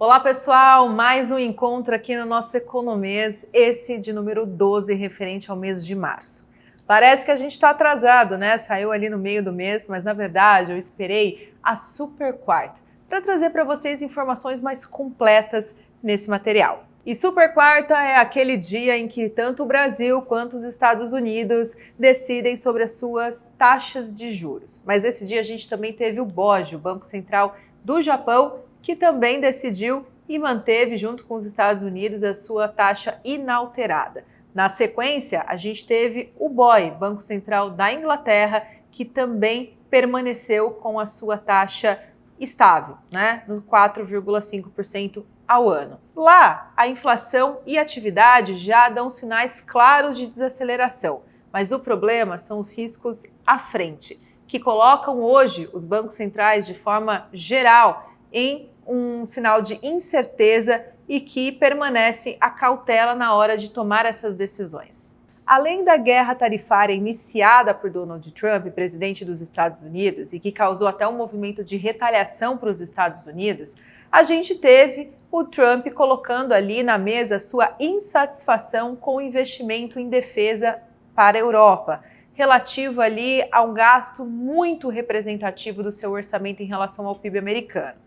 Olá pessoal, mais um encontro aqui no nosso Economês, esse de número 12, referente ao mês de março. Parece que a gente está atrasado, né? Saiu ali no meio do mês, mas na verdade eu esperei a super quarta para trazer para vocês informações mais completas nesse material. E super quarta é aquele dia em que tanto o Brasil quanto os Estados Unidos decidem sobre as suas taxas de juros. Mas nesse dia a gente também teve o BOJ, o Banco Central do Japão, que também decidiu e manteve, junto com os Estados Unidos, a sua taxa inalterada. Na sequência, a gente teve o BOE, Banco Central da Inglaterra, que também permaneceu com a sua taxa estável, né, no 4,5% ao ano. Lá, a inflação e a atividade já dão sinais claros de desaceleração, mas o problema são os riscos à frente, que colocam hoje os bancos centrais de forma geral em um sinal de incerteza e que permanece a cautela na hora de tomar essas decisões. Além da guerra tarifária iniciada por Donald Trump, presidente dos Estados Unidos, e que causou até um movimento de retaliação para os Estados Unidos, a gente teve o Trump colocando ali na mesa sua insatisfação com o investimento em defesa para a Europa, relativo ali a um gasto muito representativo do seu orçamento em relação ao PIB americano.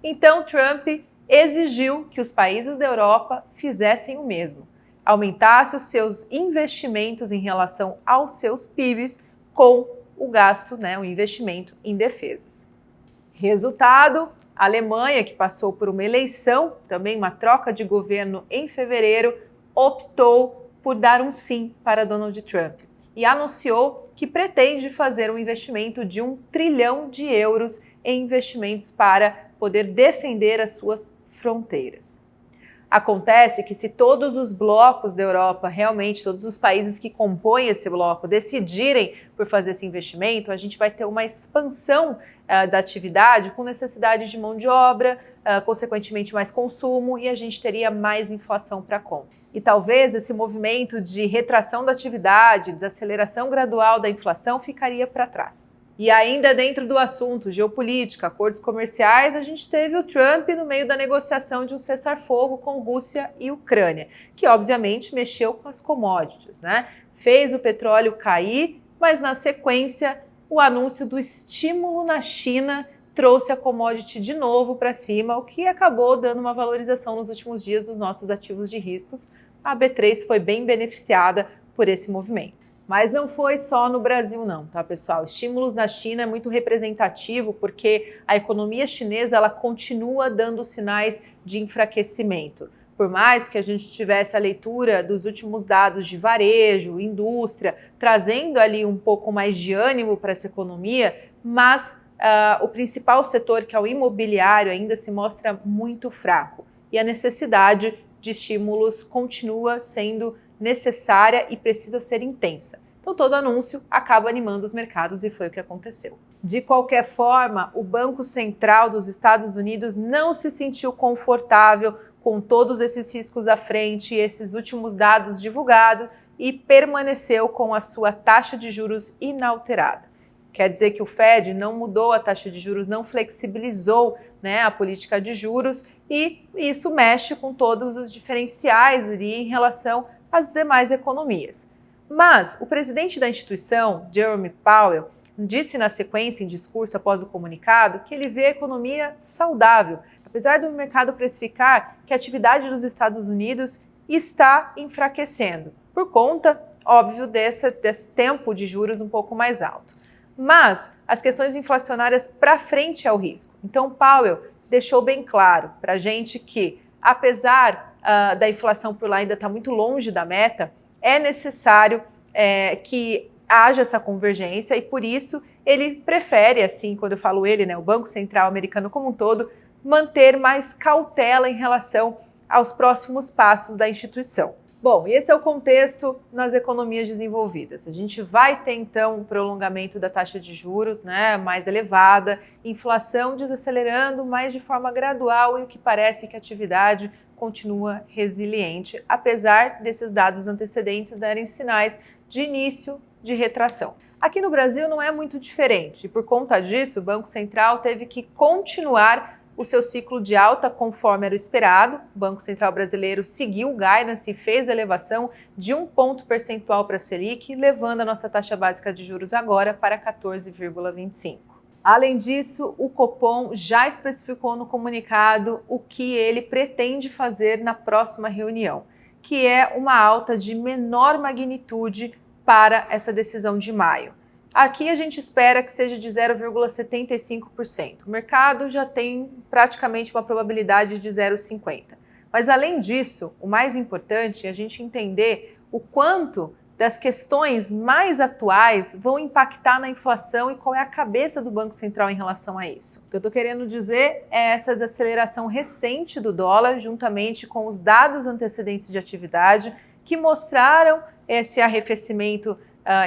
Então, Trump exigiu que os países da Europa fizessem o mesmo, aumentassem os seus investimentos em relação aos seus PIBs com o gasto, o investimento em defesas. Resultado, a Alemanha, que passou por uma eleição, também uma troca de governo em fevereiro, optou por dar um sim para Donald Trump e anunciou que pretende fazer um investimento de 1 trilhão de euros em investimentos para poder defender as suas fronteiras. Acontece que se todos os blocos da Europa, realmente todos os países que compõem esse bloco decidirem por fazer esse investimento, a gente vai ter uma expansão da atividade com necessidade de mão de obra, consequentemente mais consumo, e a gente teria mais inflação para conta. E talvez esse movimento de retração da atividade, desaceleração gradual da inflação ficaria para trás. E ainda dentro do assunto geopolítica, acordos comerciais, a gente teve o Trump no meio da negociação de um cessar-fogo com Rússia e Ucrânia, que obviamente mexeu com as commodities, né? Fez o petróleo cair, mas na sequência o anúncio do estímulo na China trouxe a commodity de novo para cima, o que acabou dando uma valorização nos últimos dias dos nossos ativos de riscos. A B3 foi bem beneficiada por esse movimento. Mas não foi só no Brasil não, tá pessoal? Estímulos na China é muito representativo porque a economia chinesa ela continua dando sinais de enfraquecimento. Por mais que a gente tivesse a leitura dos últimos dados de varejo, indústria, trazendo ali um pouco mais de ânimo para essa economia, mas o principal setor, que é o imobiliário, ainda se mostra muito fraco. E a necessidade de estímulos continua sendo necessária e precisa ser intensa. Então todo anúncio acaba animando os mercados e foi o que aconteceu. De qualquer forma, o Banco Central dos Estados Unidos não se sentiu confortável com todos esses riscos à frente e esses últimos dados divulgados e permaneceu com a sua taxa de juros inalterada. Quer dizer que o Fed não mudou a taxa de juros, não flexibilizou a política de juros e isso mexe com todos os diferenciais ali em relação às demais economias. Mas o presidente da instituição, Jerome Powell, disse na sequência, em discurso após o comunicado, que ele vê a economia saudável, apesar do mercado precificar que a atividade dos Estados Unidos está enfraquecendo, por conta, óbvio, desse tempo de juros um pouco mais alto. Mas as questões inflacionárias para frente é o risco. Então, Powell deixou bem claro para a gente que, apesar da inflação por lá ainda estar muito longe da meta, é necessário que haja essa convergência e, por isso, ele prefere, assim, quando eu falo ele, o Banco Central americano como um todo, manter mais cautela em relação aos próximos passos da instituição. Bom, e esse é o contexto nas economias desenvolvidas. A gente vai ter, então, um prolongamento da taxa de juros mais elevada, inflação desacelerando, mas de forma gradual e o que parece que a atividade continua resiliente, apesar desses dados antecedentes darem sinais de início de retração. Aqui no Brasil não é muito diferente e, por conta disso, o Banco Central teve que continuar o seu ciclo de alta conforme era o esperado. O Banco Central brasileiro seguiu o guidance e fez a elevação de 1 ponto percentual para a Selic, levando a nossa taxa básica de juros agora para 14,25%. Além disso, o Copom já especificou no comunicado o que ele pretende fazer na próxima reunião, que é uma alta de menor magnitude para essa decisão de maio. Aqui a gente espera que seja de 0,75%. O mercado já tem praticamente uma probabilidade de 0,50%. Mas além disso, o mais importante é a gente entender o quanto das questões mais atuais vão impactar na inflação e qual é a cabeça do Banco Central em relação a isso. O que eu estou querendo dizer é essa desaceleração recente do dólar, juntamente com os dados antecedentes de atividade, que mostraram esse arrefecimento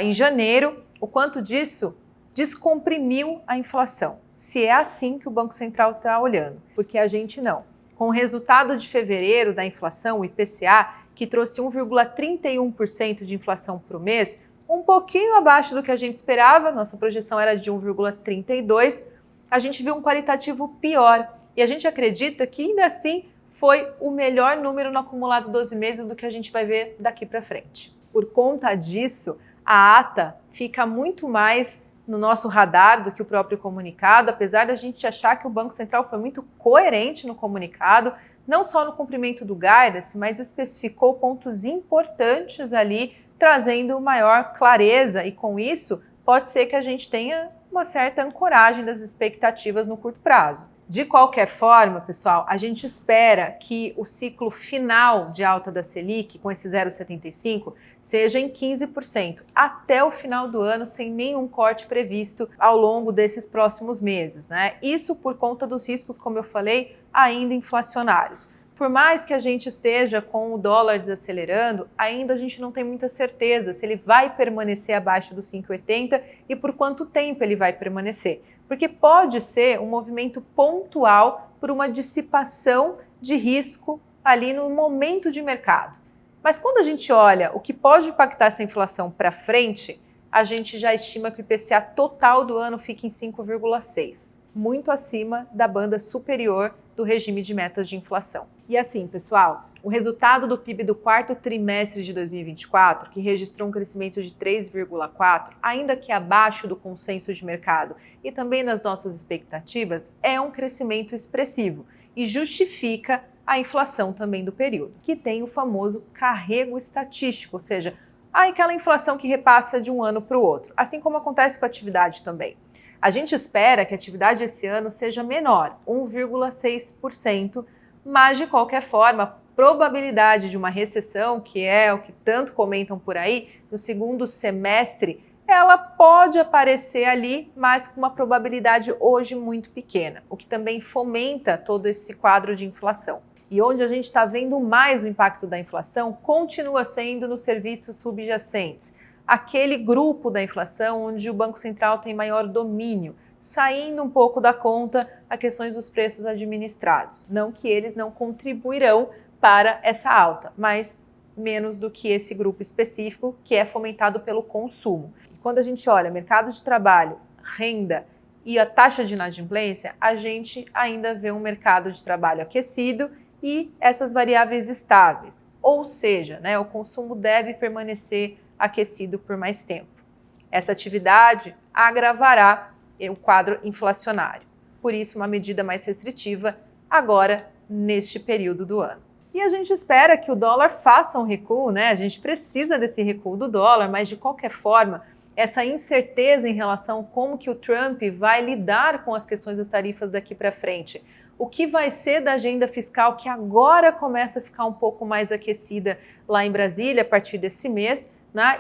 em janeiro, o quanto disso descomprimiu a inflação. Se é assim que o Banco Central está olhando, porque a gente não. Com o resultado de fevereiro da inflação, o IPCA, que trouxe 1,31% de inflação por mês, um pouquinho abaixo do que a gente esperava, nossa projeção era de 1,32%, a gente viu um qualitativo pior. E a gente acredita que ainda assim foi o melhor número no acumulado 12 meses do que a gente vai ver daqui para frente. Por conta disso, a ata fica muito mais no nosso radar do que o próprio comunicado, apesar da gente achar que o Banco Central foi muito coerente no comunicado, não só no cumprimento do guidance, mas especificou pontos importantes ali, trazendo maior clareza, e com isso pode ser que a gente tenha uma certa ancoragem das expectativas no curto prazo. De qualquer forma, pessoal, a gente espera que o ciclo final de alta da Selic, com esse 0,75, seja em 15%, até o final do ano, sem nenhum corte previsto ao longo desses próximos meses, né? Isso por conta dos riscos, como eu falei, ainda inflacionários. Por mais que a gente esteja com o dólar desacelerando, ainda a gente não tem muita certeza se ele vai permanecer abaixo dos 5,80 e por quanto tempo ele vai permanecer. Porque pode ser um movimento pontual por uma dissipação de risco ali no momento de mercado. Mas quando a gente olha o que pode impactar essa inflação para frente, a gente já estima que o IPCA total do ano fique em 5,6%, muito acima da banda superior do regime de metas de inflação. E assim, pessoal, o resultado do PIB do quarto trimestre de 2024, que registrou um crescimento de 3,4%, ainda que abaixo do consenso de mercado e também nas nossas expectativas, é um crescimento expressivo e justifica a inflação também do período, que tem o famoso carrego estatístico, ou seja, aquela inflação que repassa de um ano para o outro, assim como acontece com a atividade também. A gente espera que a atividade esse ano seja menor, 1,6%, mas de qualquer forma, a probabilidade de uma recessão, que é o que tanto comentam por aí, no segundo semestre, ela pode aparecer ali, mas com uma probabilidade hoje muito pequena, o que também fomenta todo esse quadro de inflação. E onde a gente está vendo mais o impacto da inflação continua sendo nos serviços subjacentes, aquele grupo da inflação onde o Banco Central tem maior domínio, saindo um pouco da conta a questões dos preços administrados. Não que eles não contribuirão para essa alta, mas menos do que esse grupo específico que é fomentado pelo consumo. E quando a gente olha mercado de trabalho, renda e a taxa de inadimplência, a gente ainda vê um mercado de trabalho aquecido e essas variáveis estáveis. Ou seja, o consumo deve permanecer aquecido por mais tempo. Essa atividade agravará o quadro inflacionário. Por isso, uma medida mais restritiva agora, neste período do ano. E a gente espera que o dólar faça um recuo, A gente precisa desse recuo do dólar, mas de qualquer forma, essa incerteza em relação a como que o Trump vai lidar com as questões das tarifas daqui para frente. O que vai ser da agenda fiscal que agora começa a ficar um pouco mais aquecida lá em Brasília a partir desse mês,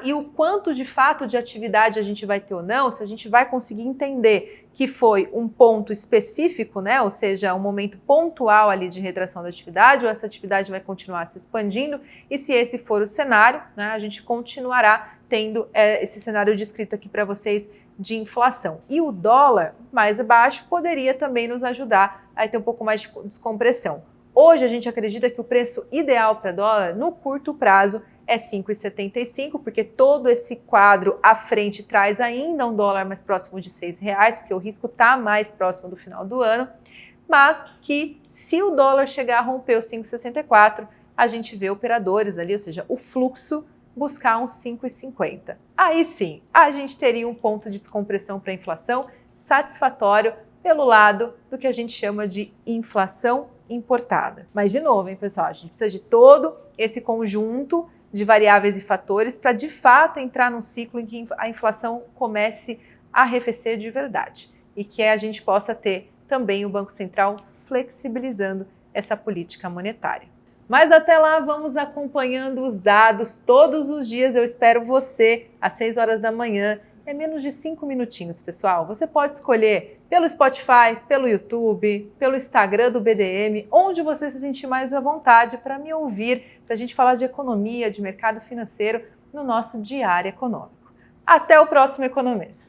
e o quanto de fato de atividade a gente vai ter ou não, se a gente vai conseguir entender que foi um ponto específico, ou seja, um momento pontual ali de retração da atividade, ou essa atividade vai continuar se expandindo, e se esse for o cenário, a gente continuará tendo esse cenário descrito aqui para vocês de inflação. E o dólar mais baixo poderia também nos ajudar a ter um pouco mais de descompressão. Hoje a gente acredita que o preço ideal para dólar no curto prazo é 5,75, porque todo esse quadro à frente traz ainda um dólar mais próximo de R$6, porque o risco está mais próximo do final do ano. mas que se o dólar chegar a romper os 5,64, a gente vê operadores ali, ou seja, o fluxo buscar uns 5,50. Aí sim, a gente teria um ponto de descompressão para a inflação satisfatório pelo lado do que a gente chama de inflação importada. Mas de novo, hein, pessoal, a gente precisa de todo esse conjunto de variáveis e fatores para de fato entrar num ciclo em que a inflação comece a arrefecer de verdade e que a gente possa ter também o Banco Central flexibilizando essa política monetária. Mas até lá, vamos acompanhando os dados todos os dias. Eu espero você às 6 horas da manhã. É menos de 5 minutinhos, pessoal. Você pode escolher pelo Spotify, pelo YouTube, pelo Instagram do BDM, onde você se sentir mais à vontade para me ouvir, para a gente falar de economia, de mercado financeiro no nosso Diário Econômico. Até o próximo Economês.